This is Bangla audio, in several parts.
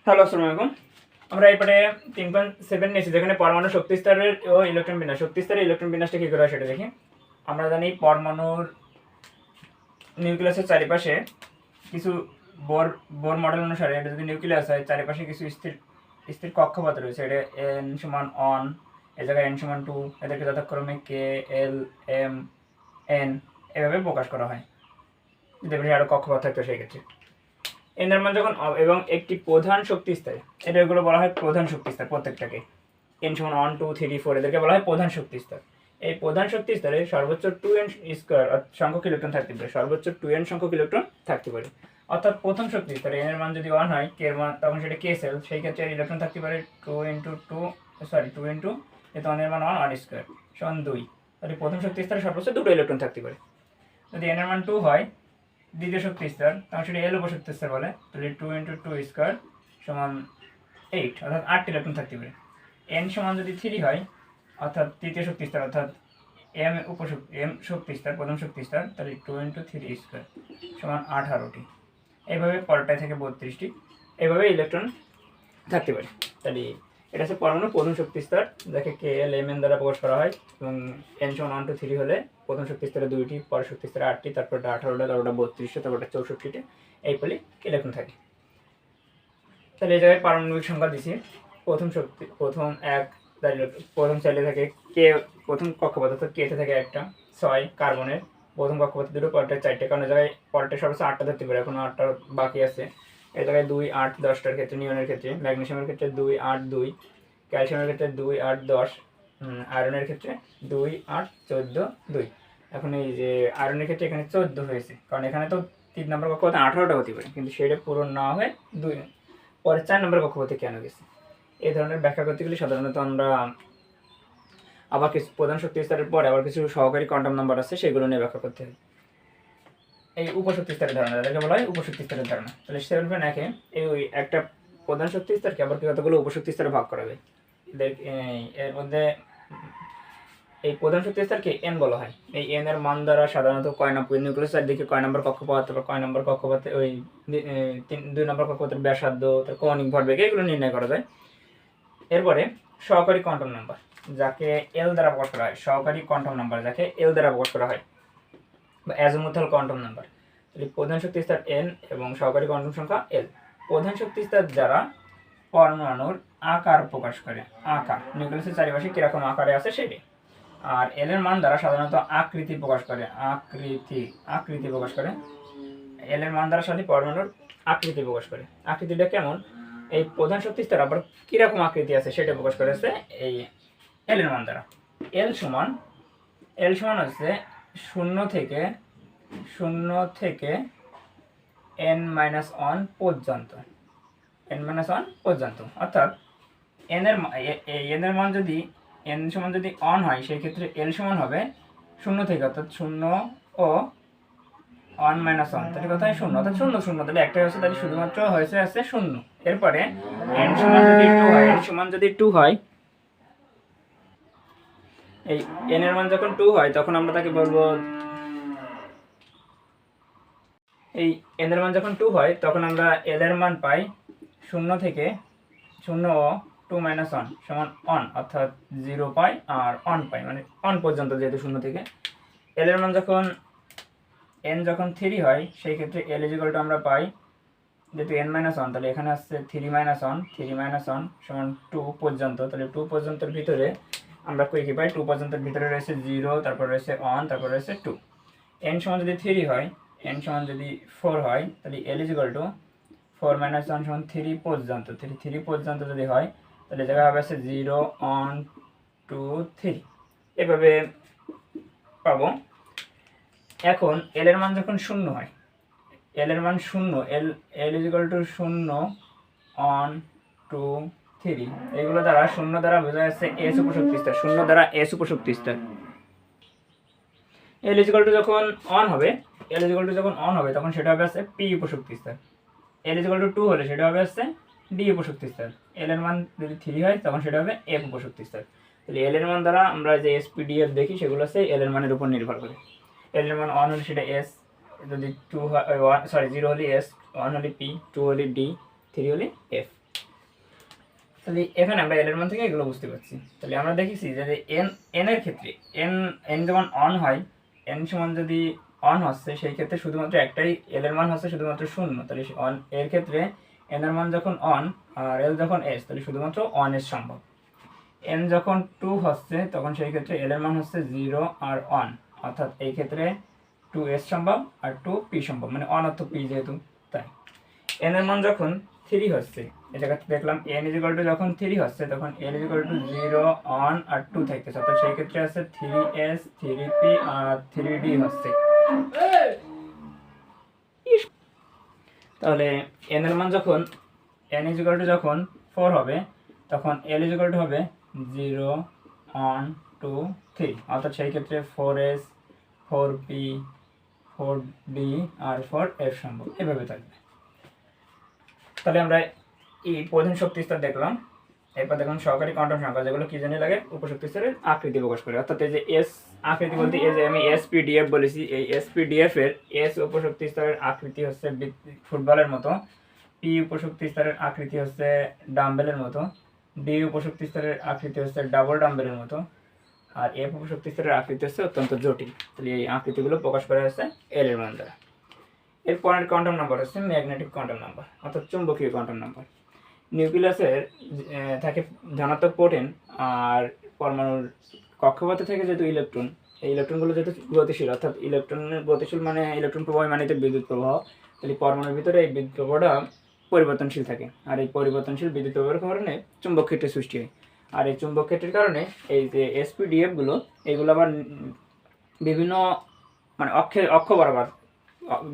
হ্যালো, আসসালামু আলাইকুম। আমরা এরপরে 3.7 নিয়েছি, যেখানে পরমাণু শক্তি স্তরের ও ইলেকট্রন বিন্যাস। শক্তি স্তরের ইলেকট্রন বিন্যাসটা কী করে হয় সেটা দেখি। আমরা জানি পরমাণুর নিউক্লিয়াসের চারিপাশে কিছু বোর বোর মডেল অনুসারে এটা যদি নিউক্লিয়াস হয়, চারিপাশে কিছু স্থির স্থির কক্ষপথ রয়েছে। এটা n সমান 1, এ জায়গায় n সমান 2, এদেরকে যথাক্রমে k, l, m, n এভাবে প্রকাশ করা হয়। যদি আরও কক্ষপথ থাকতো সেই ক্ষেত্রে এর মান যখন এবং একটি প্রধান শক্তি স্তর, এগুলো বলা হয় প্রধান শক্তি স্তর। প্রত্যেকটাকে n সমান 1, 2, 3, 4 এদেরকে বলা হয় প্রধান শক্তি স্তর। এই প্রধান শক্তি স্তরে সর্বোচ্চ 2n স্কয়ার সংখ্যক ইলেকট্রন থাকতে পারে, সর্বোচ্চ 2n সংখ্যক ইলেকট্রন থাকতে পারে। অর্থাৎ প্রথম শক্তি স্তরে n এর মান যদি 1 হয়, k এর মান তখন সেটা k সেল, সেই ক্ষেত্রে ইলেকট্রন থাকতে পারে 2 ইন্টু যেহেতু 1 এর মান 1 স্কয়ার সমান 2। তাহলে প্রথম শক্তি স্তরে সর্বোচ্চ 2টো ইলেকট্রন থাকতে পারে। যদি n এর মান 2 হয়, দ্বিতীয় শক্তি স্তর, তখন সেটা এল উপশক্তি স্তর বলে। তাহলে 2 ইন্টু 2 স্কয়ার সমান 8, অর্থাৎ 8টি ইলেকট্রন থাকতে পারে। n সমান যদি 3 হয়, অর্থাৎ তৃতীয় শক্তি স্তর, অর্থাৎ m শক্তি স্তর, প্রথম শক্তি স্তর, তাহলে 2 ইন্টু 3 স্কয়ার সমান 18টি। এইভাবে পরেরটায় থেকে 32টি এইভাবে ইলেকট্রন থাকতে পারে। তাহলে এটা হচ্ছে পরমাণুর প্রথম শক্তি স্তর, যাকে কে এল এম এন দ্বারা প্রকাশ করা হয়। এবং n সমান 1, 2, 3 হলে প্রথম শক্তি স্তরে 2টি, পরের শক্তি স্তরে 8টি, তারপর 18টা, তারপর 32টা, তারপর 64টি, এই ফলে ইলেকট্রন থাকে। তাহলে এই জায়গায় পারমাণবিক সংখ্যা দিছি। প্রথম সেলে থাকে কে, প্রথম কক্ষপথ অর্থাৎ কেতে থাকে 1টা, 6 কার্বনের প্রথম কক্ষপথে 2টো, পরেরটা 4টে, কারণ জায়গায় পরেরটা সর্বোচ্চ 8টা ধরতে পারে, এখনো 8টা বাকি আছে। এই জায়গায় 2, 8, 10টার ক্ষেত্রে, নিয়নের ক্ষেত্রে, ম্যাগনেসিয়ামের ক্ষেত্রে 2, 8, 2, ক্যালসিয়ামের ক্ষেত্রে 2, 8, 10, আয়রনের ক্ষেত্রে 2, 8, 14, 2। এখন এই যে আয়রনের ক্ষেত্রে এখানে 14 হয়েছে, কারণ এখানে তো 3 নম্বর কক্ষপথে 18টা হতে পারে, কিন্তু সেটা পূরণ না হয়ে 2 পরে 4 নম্বর কক্ষপথে কেন গেছে। এই ধরনের ব্যাখ্যা করতে গেলে সাধারণত আমরা আবার কিছু প্রধান শক্তি স্তরের পরে আবার কিছু সহকারী কোয়ান্টাম নাম্বার আছে, সেগুলো নিয়ে ব্যাখ্যা করতে হয়। এই উপশক্তি স্তরের ধারণা, যাদেরকে বলা হয় উপশক্তি স্তরের ধারণা। তাহলে 7.1 এই একটা প্রধান শক্তি স্তরকে আবার কতগুলো উপশক্তি স্তরে ভাগ করা হবে। এর মধ্যে এই প্রধান শক্তি স্তরকে এন বলা হয়। এই এন এর মান দ্বারা সাধারণত কয় নম্বর নিউক্লিয়াস চারদিকে কয় নম্বর কক্ষপথ, তারপর কয় নম্বর কক্ষপথে ওই 2 নম্বর কক্ষপথের ব্যাসার্ধ, তার কৌণিক ভরবেগ, এগুলো নির্ণয় করা যায়। এরপরে সহকারী কোয়ান্টাম নাম্বার, যাকে এল দ্বারা প্রকাশ করা হয়। সহকারী কোয়ান্টাম নাম্বার যাকে এল দ্বারা প্রকাশ করা হয়, বা অ্যাজিমুথাল কোয়ান্টাম নাম্বার। তাহলে প্রধান শক্তি স্তর এন এবং সহকারী কোয়ান্টাম সংখ্যা এল। প্রধান শক্তি স্তর যারা পরমাণুর আকার প্রকাশ করে, আকার নিউক্লিয়াসের চারিপাশে কিরকম আকারে আছে সেটি। আর এল এর মান দ্বারা সাধারণত আকৃতি প্রকাশ করে, আকৃতি প্রকাশ করে। এল এর মান দ্বারা সাথে পরমাণুর আকৃতি প্রকাশ করে। আকৃতিটা কেমন, এই প্রধান শক্তি স্তর আবার কিরকম আকৃতি আছে সেটা প্রকাশ করেছে এই এল এর মান দ্বারা। এল সমান হচ্ছে 0 থেকে n-1 পর্যন্ত, অর্থাৎ n এর মান যদি n সমান যদি 1 হয়, সেই ক্ষেত্রে l সমান হবে 0 থেকে, অর্থাৎ 0 ও 1-1, তাহলে কত হয় 0, অর্থাৎ 0, 0, তাহলে একটা হচ্ছে, তাহলে শুধুমাত্র হয়েছে 0। এরপরে n সমান যদি 2 হয়, এই n এর মান যখন 2 হয়, তখন আমরা তাকে বলবো, এই n এর মান যখন 2 হয়, তখন আমরা l এর মান পাই 0 থেকে 0 ও 2-1 সমান 1, অর্থাৎ 0 পাই আর 1 পাই, মানে 1 পর্যন্ত, যেহেতু 0 থেকে। l এর মান যখন n যখন 3 হয়, সেই ক্ষেত্রে l ইকুয়াল টু আমরা পাই, যেহেতু n-1, তাহলে এখানে আসছে 3-1 সমান 2 পর্যন্ত। তাহলে 2 পর্যন্তের ভিতরে আমরা কি পাই, 2 পর্যন্তের ভিতরে রয়েছে 0, তারপর রয়েছে 1, তারপর রয়েছে 2। n সমান যদি 3 হয়, n সমান যদি 4 হয়, তাহলে l ইকুয়াল টু 4-1 সমান 3 পর্যন্ত। 3 পর্যন্ত যদি হয়, তাহলে জায়গা হবে আছে 0, 1, 2, 3, এভাবে পাবো। এখন l এর মান যখন 0 হয়, l এর মান 0, l ইকুয়াল টু 0, 1, 2, 3, এগুলো দ্বারা 0 দ্বারা বোঝা যাচ্ছে s উপশক্তি স্তর, 0 দ্বারা s উপশক্তি স্তর। l ইকুয়াল টু যখন 1 হবে, তখন সেটা হবে আছে p উপশক্তি স্তর। l ইকুয়াল টু 2 হলে সেটা হবে আছে d উপশক্তি স্তর। l এর মান যদি 3 হয়, তখন সেটা হবে f উপশক্তি স্তর। তাহলে l এর মান দ্বারা আমরা যে s p d f দেখি, সেগুলো আছে l এর মানের উপর নির্ভর করে। l এর মান 1 হলে সেটা s, যদি 0 হলে s, 1 হলে p, 2 হলে d, 3 হলে f। তাহলে এখানে আমরা এল এর মান থেকে এগুলো বুঝতে পারছি। তাহলে আমরা দেখেছি যে এন এর ক্ষেত্রে এন যখন অন হয়, এন সমান যদি অন হচ্ছে সেই ক্ষেত্রে শুধুমাত্র একটাই এল এর মান হচ্ছে শুধুমাত্র 0। তাহলে অন এর ক্ষেত্রে এন এর মান যখন অন আর এল যখন এস, তাহলে শুধুমাত্র অন এস সম্ভব। এন যখন 2 হচ্ছে তখন সেই ক্ষেত্রে এল এর মান হচ্ছে 0 আর অন, অর্থাৎ এই ক্ষেত্রে 2s সম্ভব আর 2p সম্ভব, মানে অন অর্থ p যেহেতু তাই। এন এর মান যখন 3 হচ্ছে, এই জায়গাতে দেখলাম n ইকুয়াল টু যখন 3 হচ্ছে তখন n ইকুয়াল টু 0 অন আর 2 থাকতেছে, অর্থাৎ সেই ক্ষেত্রে আছে 3s 3p আর 3d হচ্ছে। তাহলে n এর মান যখন n ইকুয়াল টু যখন 4 হবে তখন l ইকুয়াল টু হবে 0 অন 2 3, অর্থাৎ সেই ক্ষেত্রে 4s 4p 4d আর 4f সম্ভব, এভাবে থাকবে। তাহলে আমরা এই প্রধান শক্তি স্তর দেখলাম। এরপর দেখুন সহকারী কোয়ান্টাম সংখ্যা, যেগুলো কি জানি লাগে উপশক্তি স্তরের আকৃতি প্রকাশ করে, অর্থাৎ এই যে এস আকৃতি বলতে এই যে আমি এসপিডিএফ বলেছি, এই এসপিডিএফ এর এস উপশক্তি স্তরের আকৃতি হচ্ছে ফুটবলের মতো, পি উপশক্তি স্তরের আকৃতি হচ্ছে ডাম্বেলের মতো, ডি উপশক্তি স্তরের আকৃতি হচ্ছে ডাবল ডাম্বেলের মতো, আর এফ উপশক্তি স্তরের আকৃতি হচ্ছে অত্যন্ত জটিল। তাহলে এই আকৃতিগুলো প্রকাশ করা হচ্ছে এল এর মান দ্বারা। এর পরের কোয়ান্টাম নাম্বার হচ্ছে ম্যাগনেটিক কোয়ান্টাম নাম্বার, অর্থাৎ চুম্বকীয় কোয়ান্টাম নাম্বার। নিউক্লিয়াসের থাকে ধনাত্মক প্রোটন আর পরমাণুর কক্ষপথে থেকে যেহেতু ইলেকট্রন, এই ইলেকট্রনগুলো যেহেতু গতিশীল, অর্থাৎ ইলেকট্রনের গতিশীল মানে ইলেকট্রন প্রবাহ মানে বিদ্যুৎ প্রবাহ, তাহলে পরমাণুর ভিতরে এই বিদ্যুৎ প্রবাহটা পরিবর্তনশীল থাকে, আর এই পরিবর্তনশীল বিদ্যুৎ প্রবাহের কারণে চুম্বক ক্ষেত্রের সৃষ্টি হয়। আর এই চুম্বক ক্ষেত্রের কারণে এই যে এসপিডিএফগুলো এগুলো আবার বিভিন্ন মানে অক্ষ বরাবর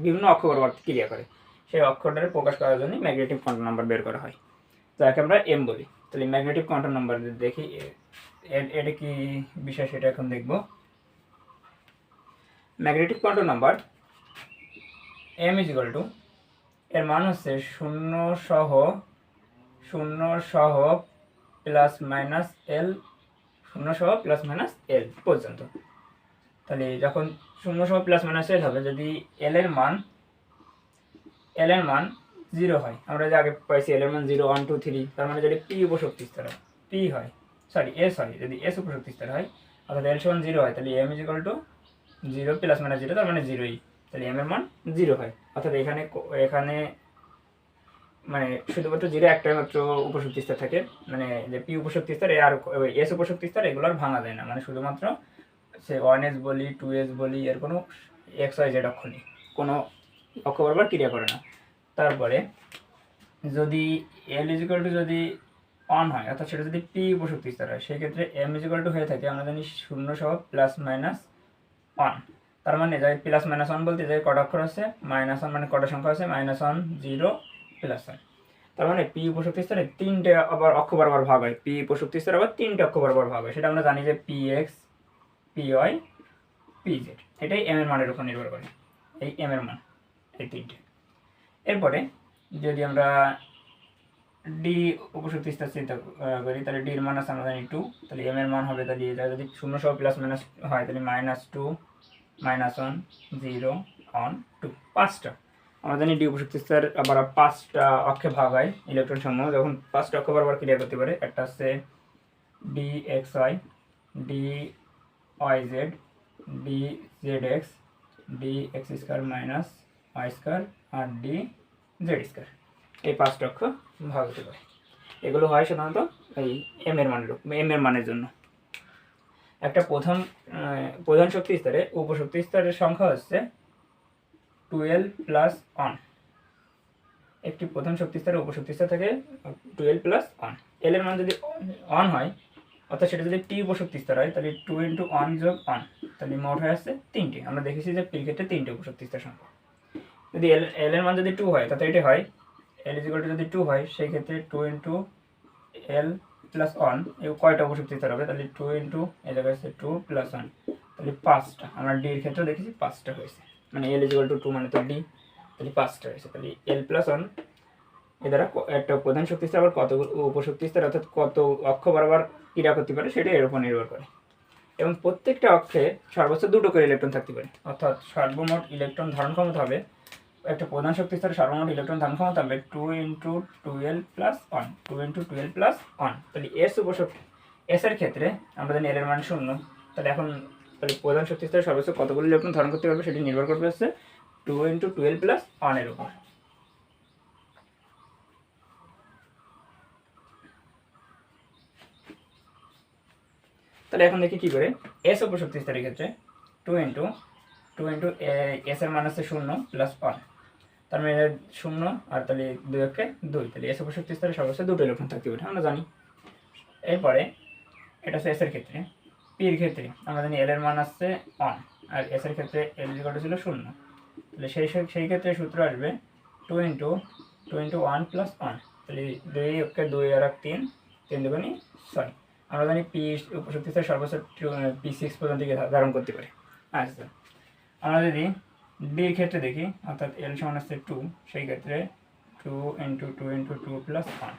বিভিন্ন অক্ষ বরাবর ক্রিয়া করে, সেই অক্ষরটাকে প্রকাশ করার জন্য ম্যাগনেটিক কোয়ান্টাম নাম্বার বের করা হয়, যাকে আমরা এম বলি। তাহলে ম্যাগনেটিক কোয়ান্টাম নাম্বার দেখি এটা কি বিষয় সেটা এখন দেখব। Magnetic quantum number M is equal to, এর মান হচ্ছে 0 সহ প্লাস মাইনাস এল, 0 সহ প্লাস মাইনাস এল পর্যন্ত। তাহলে যখন 0 সহ প্লাস মাইনাস এল হবে, যদি এল এর মান 0 হয়, আমরা যে আগে পাইছি এল এর মান 0 1 2 3, তার মানে যদি পি উপশক্তি স্তর হয়, পি হয় সরি এস হয়, যদি এস উপশক্তি স্তর হয় অর্থাৎ এল সমান 0 হয়, তাহলে M is equal to 0 plus minus 0, তার মানে 0ই, তাহলে এম এর মান 0 হয়। অর্থাৎ এখানে মানে শুধুমাত্র 0 একটাই মাত্র উপশক্তি স্তর থাকে, মানে যে পি উপশক্তি স্তর আর এস উপশক্তি স্তর এগুলো আর ভাঙা যায় না, মানে শুধুমাত্র সে 1s বলি 2s বলি এর কোনো এক্স ওয়াই জেড অক্ষ নেই, কোনো অক্ষ বরাবর ক্রিয়া করে না। তারপরে যদি এল ইজিক্যাল টু যদি অন হয়, অর্থাৎ সেটা যদি পি উপশক্তি স্তর হয়, সেক্ষেত্রে এম ইজিক্যাল টু হয়ে থাকে আমরা জানি 0 সহ প্লাস মাইনাস 1, তার মানে যাই প্লাস মাইনাস 1 বলতে যাই কটা অক্ষর আছে, মাইনাস 1 মানে কটা সংখ্যা আছে, -1 0 প্লাস 1, তার মানে পি উপশক্তি স্তরে 3টে আবার অক্ষ বরাবর ভাগ হয়, পি উপশক্তি স্তরে আবার 3টে অক্ষ বরাবর ভাগ হয়, সেটা আমরা জানি যে P X P Y P Z, এটাই এম এর মানের উপর নির্ভর করে, এই এম এর মান এই 3টে। এরপরে যদি আমরা ডি উপশক্তি স্তর চিন্তা করি, তাহলে ডি এর মান আছে আমরা জানি 2, তাহলে এম এর মান হবে তাহলে এটা যদি 0 সহ প্লাস মাইনাস হয় তাহলে -2 -1 0 1 2, 5টা। আমরা জানি ডি উপশক্তি স্তর আবার 5টা অক্ষে ভাগ হয় ইলেকট্রন সমূহ, যখন 5টা অক্ষ বরাবর ক্রিয়া করতে পারে, একটা হচ্ছে D X Y, D Y Z, D Z X, D X square minus Y square আর ডি জেড স্কোয়ার, এই 5টা অক্ষ ভাগ হতে পারে। এগুলো হয় সাধারণত এই এম এর মানের জন্য। একটা প্রধান শক্তি স্তরে উপশক্তি স্তরের সংখ্যা হচ্ছে 12 প্লাস 1, একটি প্রধান শক্তি স্তরে উপশক্তি স্তর থেকে 12 প্লাস 1, এল এর মান যদি 1 হয়, অর্থাৎ সেটা যদি পি উপশক্তি স্তর হয় তাহলে 2 × 1 + 1, তাহলে মোট হয়ে আসছে 3টে। আমরা দেখেছি যে পির ক্ষেত্রে 3টে উপশক্তি স্তর সংখ্যা। যদি এল এর মান যদি 2 হয় তাহলে এটা হয় এল ইজিক্যাল টু যদি 2 হয় সেই ক্ষেত্রে 2 × এল প্লাস 1, এই কয়টা উপশক্তি স্তর হবে, তাহলে 2 × এই জায়গায় আছে 2 + 1, তাহলে 5টা। আমরা ডি এর ক্ষেত্রে দেখেছি 5টা হয়েছে, মানে এল ইজিক্যাল টু 2 মানে তো ডি, তাহলে 5টা হয়েছে। তাহলে এল প্লাস 1 এ দ্বারা একটা প্রধান শক্তি স্তর আবার কত উপশক্তি স্তর অর্থাৎ কত অক্ষ বরাবর ক্রিয়া করতে পারে সেটা এর উপর নির্ভর করে, এবং প্রত্যেকটা অক্ষে সর্বোচ্চ 2টো করে ইলেকট্রন থাকতে পারে, অর্থাৎ সর্বমোট ইলেকট্রন ধারণ ক্ষমতা হবে একটা প্রধান শক্তি স্তরে সর্বমোট ইলেকট্রন ধারণ ক্ষমতা হবে 2 × 12 + 1, 2 × 12 + 1। তাহলে এস এর ক্ষেত্রে আমরা জানি এর মান 0। তাহলে এখন তাহলে প্রধান শক্তি স্তরে সর্বোচ্চ কতগুলো ইলেকট্রন ধারণ করতে পারবে সেটি নির্ভর করবে হচ্ছে 2 × 12 + 1 এর উপর। তাহলে এখন দেখি কী করে এস উপশক্তি স্তরের ক্ষেত্রে 2 × এস এর মান হচ্ছে 0 + 1, তার মানে 0 আর তাহলে 2 × 2, তাহলে এস উপশক্তি স্তরে সর্বোচ্চ 2টো ইলেকট্রন থাকতে পারে আমরা জানি। এরপরে এটা হচ্ছে এস এর ক্ষেত্রে। পির ক্ষেত্রে আমরা জানি এল এর মান আসছে 1 আর এস এর ক্ষেত্রে এল ছিল 0, তাহলে সেই ক্ষেত্রে সূত্র আসবে 2 × 1 + 1, তাহলে 2 × 2 আর 3, 3 দুগুণে 6। আমরা জানি পি উপশক্তি স্তরে সর্বোচ্চ P6 পর্যন্ত ধারণ করতে পারে। আচ্ছা, আমরা যদি বির ক্ষেত্রে দেখি, অর্থাৎ এল সমান আসছে 2, সেই ক্ষেত্রে 2 × 2 × 2 + 1,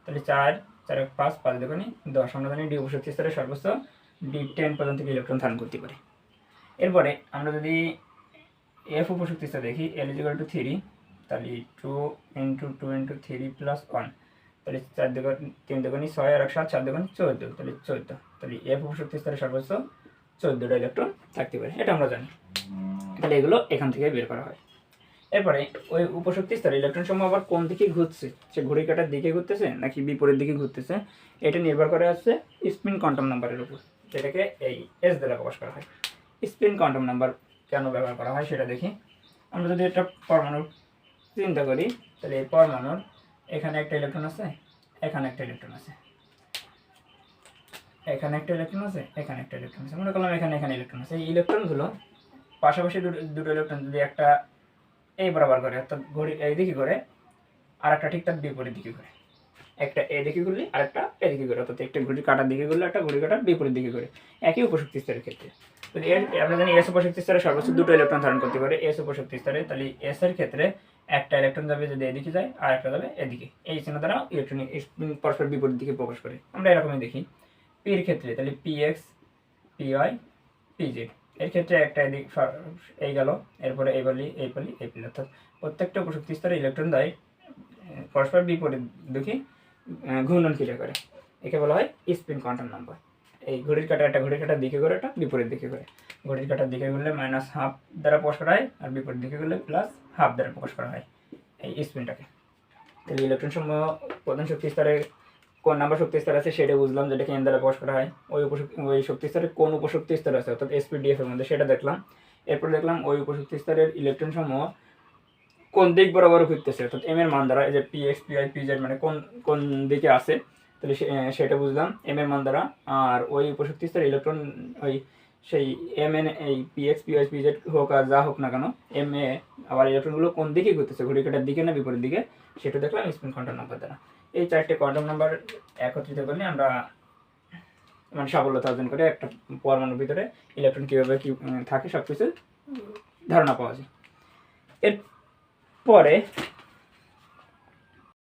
তাহলে 4 4 5 5 দুগুণে 10। আমরা জানি ডি উপশক্তি স্তরে সর্বোচ্চ D10 পর্যন্ত ইলেকট্রন ধারণ করতে পারে। এরপরে আমরা যদি এফ উপশক্তি স্তর দেখি, L = 3, তাহলে 2 × 2 × 3 + 1, তাহলে 4 দুগুণ 3 দুগুণে 6 আর 7 4 দুগুণে 14, তাহলে 14। তাহলে এফ উপশক্তি স্তরে সর্বোচ্চ 14টা ইলেকট্রন থাকতে পারে, এটা আমরা জানি। তাহলে এগুলো এখান থেকে বের করা হয়। এরপরে ওই উপশক্তি স্তরে ইলেকট্রন সমূহ আবার কোন দিকে ঘুরছে, সে ঘড়ি কাঁটার দিকে ঘুরতেছে নাকি বিপরীত দিকে ঘুরতেছে, এটা নির্ভর করে আছে স্পিন কোয়ান্টাম নাম্বারের উপর, যেটাকে এই এস দ্বারা প্রকাশ করা হয়। স্পিন কোয়ান্টাম নাম্বার কেন ব্যবহার করা হয় সেটা দেখি। আমরা যদি একটা পরমাণু চিন্তা করি, তাহলে এই পরমাণুর এখানে একটা ইলেকট্রন আছে, এখানে একটা ইলেকট্রন আছে, এখানে একটা ইলেকট্রন আছে, এখানে একটা ইলেকট্রন আছে, মনে করলাম এখানে ইলেকট্রন আছে। এই ইলেকট্রনগুলো পাশাপাশি দুটো ইলেকট্রন যদি একটা এই বরাবর করে, অর্থাৎ ঘড়ি এই দিকে করে, আর একটা ঠিক তার বিপরীত দিকে করে, একটা এদিকে ঘুরলে আর একটা এদিকে ঘুরে, অর্থাৎ একটা ঘড়ি কাটার দিকে ঘুরলে একটা ঘড়ি কাটার বিপরীত দিকে ঘুরে, একই উপশক্তি স্তরের ক্ষেত্রে। তো আমরা জানি এস উপশক্তি স্তরে সর্বোচ্চ 2টো ইলেকট্রন ধারণ করতে পারে এস উপশক্তি স্তরে। তাহলে এস এর ক্ষেত্রে একটা ইলেকট্রন যাবে যদি এদিকে যায় আর একটা যাবে এদিকে, এই চিহ্ন দ্বারা ইলেকট্রনিক স্পিন পরস্পর বিপরীত দিকে প্রকাশ করে। আমরা এরকমই দেখি পির ক্ষেত্রে, তাহলে পিএক্স পিওয়াই পিজেড, এর ক্ষেত্রে একটা এদিক এই গেল, এরপরে এই বলি এই বলি এই বলি, অর্থাৎ প্রত্যেকটা উপশক্তি স্তরে ইলেকট্রন দেয় পরস্পর বিপরীত দিকে ঘূর্ণন ক্রিয়া করে, একে বলা হয় স্পিন কোয়ান্টাম নাম্বার। এই ঘড়ির কাঁটা একটা ঘড়ির কাঁটার দিকে করে, একটা বিপরীত দিকে করে। ঘড়ির কাঁটার দিকে ঘুরলে -12 দ্বারা প্রকাশ করা হয়, আর বিপরীত দিকে ঘুরলে +12 দ্বারা প্রকাশ করা হয় এই স্পিনটাকে। তাহলে ইলেকট্রন সমূহ প্রধান শক্তি স্তরে কোন নাম্বার শক্তি স্তর আছে সেটা বুঝলাম, যেটাকে এন দ্বারা প্রকাশ করা হয়। ওই শক্তি স্তরে কোন উপশক্তি স্তর আছে, অর্থাৎ এসপিডিএফ এর মধ্যে, সেটা দেখলাম। এরপর দেখলাম ওই উপশক্তি স্তরের ইলেকট্রন সমূহ কোন দিক বরাবর ঘুরতেছে, অর্থাৎ এম এর মান দ্বারা, এই যে পিএক্স পিআই পিজেড মানে কোন দিকে আছে, তাহলে সেটা বুঝলাম এম এর মান দ্বারা। আর ওই উপশক্তি স্তরের ইলেকট্রন ওই সেই এম এন এই পিএক্স পিআই পিজেড হোক আর যা হোক না কেন, এম এ আবার ইলেকট্রনগুলো কোন দিকে ঘুরতেছে, ঘড়ি কাঁটার দিকে না বিপরীত দিকে, সেটা দেখলাম স্পিন কোয়ান্টাম নাম্বার দ্বারা। এই 4টে কোয়ান্টাম নাম্বার একত্রিত করলে আমরা মানে সাফল্যতা অর্জন করে একটা পরমাণুর ভিতরে ইলেকট্রন কীভাবে কী থাকে সব কিছু ধারণা পাওয়া যায়। এরপরে